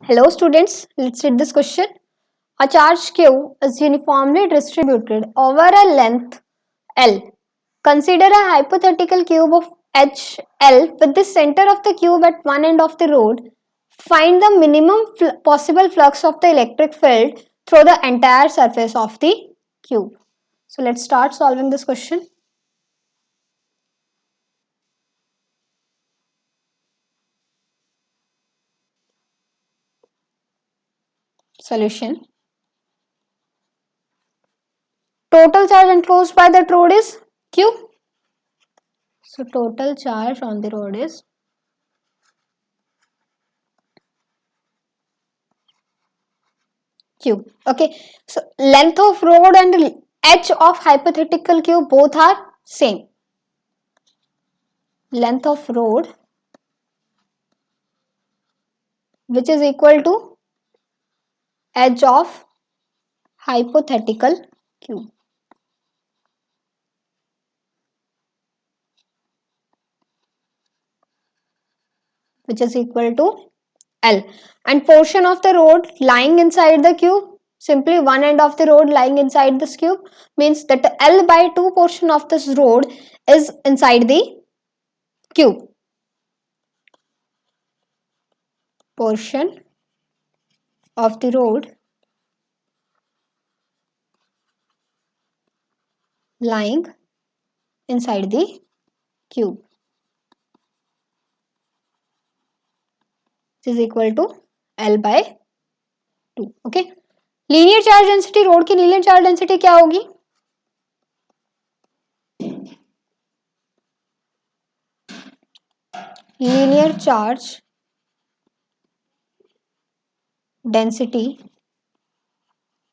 Hello students, let's read this question. A charge Q is uniformly distributed over a length L. Consider a hypothetical cube of HL with the center of the cube at one end of the rod. Find the minimum possible flux of the electric field through the entire surface of the cube. So let's start solving this question. Solution. Total charge enclosed by the rod is Q. So total charge on the rod is Q. Okay. So length of rod and h of hypothetical cube both are same. Length of rod which is equal to edge of hypothetical cube. Which is equal to L. And portion of the rod lying inside the cube, simply one end of the rod lying inside this cube, means that L by 2 portion of this rod is inside the cube. Portion of the rod lying inside the cube is equal to L by 2. Okay. Linear charge density, road की linear charge density क्या होगी? Linear charge density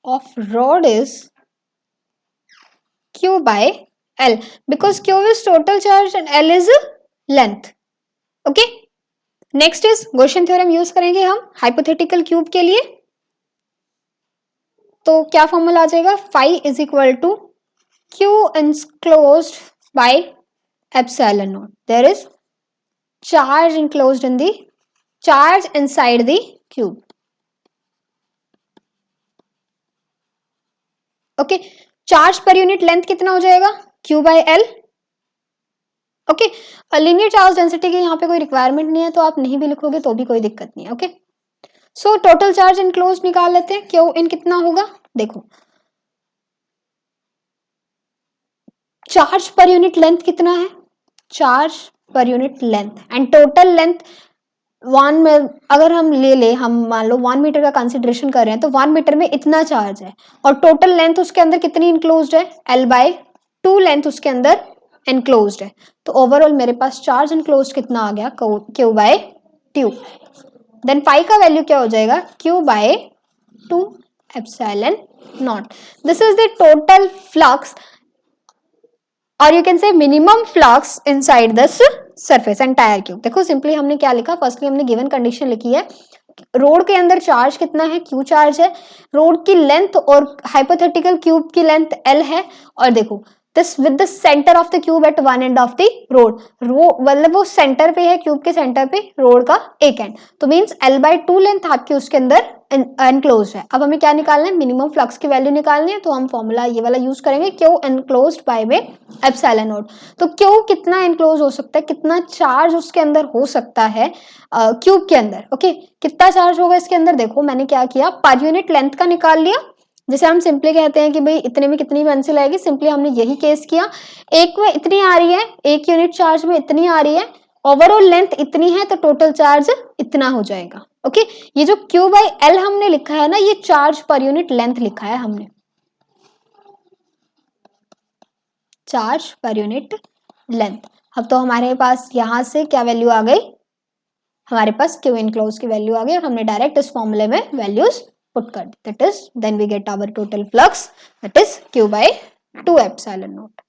of rod is Q by L because Q is total charge and L is length. Okay. Next is Gaussian theorem use करेंगे हम hypothetical cube के लिए. तो क्या formula आ जाएगा? Phi is equal to q enclosed by epsilon naught. There is charge enclosed in the charge inside the cube. Okay. Charge per unit length कितना हो जाएगा? Q by L. Okay. Linear charge density की यहाँ पे कोई requirement नहीं है तो आप नहीं भी लिखोगे तो भी कोई दिक्कत नहीं है. Okay. So total charge enclose निकाल लेते हैं. क्यू इन कितना होगा? देखो चार्ज पर यूनिट लेंथ कितना है? Charge per unit length and total length one में अगर हम ले हम मान लो 1 मीटर का कंसिडरेशन कर रहे हैं तो 1 मीटर में इतना चार्ज है और टोटल लेंथ उसके अंदर कितनी इनक्लोज्ड है? L बाय 2 लेंथ उसके अंदर इनक्लोज्ड है. तो ओवरऑल मेरे पास चार्ज इनक्लोज्ड कितना आ गया? Q by 2. देन पाई का वैल्यू क्या हो जाएगा? Q by 2 epsilon naught. This is the total flux और you can say minimum flux inside this surface entire cube. देखो सिंपली हमने क्या लिखा? फर्स्टली हमने गिवन कंडीशन लिखी है. रोड के अंदर चार्ज कितना है? क्यू चार्ज है. रोड की लेंथ और हाइपोथेटिकल क्यूब की लेंथ एल है. और देखो this with the centre of the cube at one end of the rod. मतलब वो सेंटर पे है, क्यूब के सेंटर पे रोड का एक एंड. तो मींस एल बाय 2 लेंथ आपकी उसके अंदर एनक्लोज है. अब हमें क्या निकालना है? मिनिमम फ्लक्स की वैल्यू निकालनी है. तो हम फॉर्मूला ये वाला यूज करेंगे क्यू एनक्लोज्ड बाय में एप्सिलॉन नॉट. तो क्यू कितना एनक्लोज हो सकता है? कितना चार्ज उसके अंदर हो सकता है क्यूब के अंदर? ओके. कितना चार्ज होगा इसके अंदर? देखो मैंने क्या किया, पर यूनिट लेंथ का निकाल लिया. जैसे हम सिंपली कहते हैं कि भाई इतने में कितनी पेंसिल आएगी, सिंपली हमने यही केस किया. एक में इतनी आ रही है, एक यूनिट चार्ज में इतनी आ रही है, ओवरऑल लेंथ इतनी है तो टोटल चार्ज इतना हो जाएगा. ओके. ये जो Q बाई L हमने लिखा है ना, ये चार्ज पर यूनिट लेंथ लिखा है हमने. Charge per unit length. अब तो हमारे पास यहां से क्या वैल्यू आ गई? हमारे पास Q इनक्लोज की वैल्यू आ गई और हमने डायरेक्ट इस फॉर्मूले में वैल्यूज पुट कर दी. That is then we get our total flux, that is Q by 2 epsilon naught.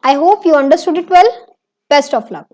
I hope you understood it well. Best of luck.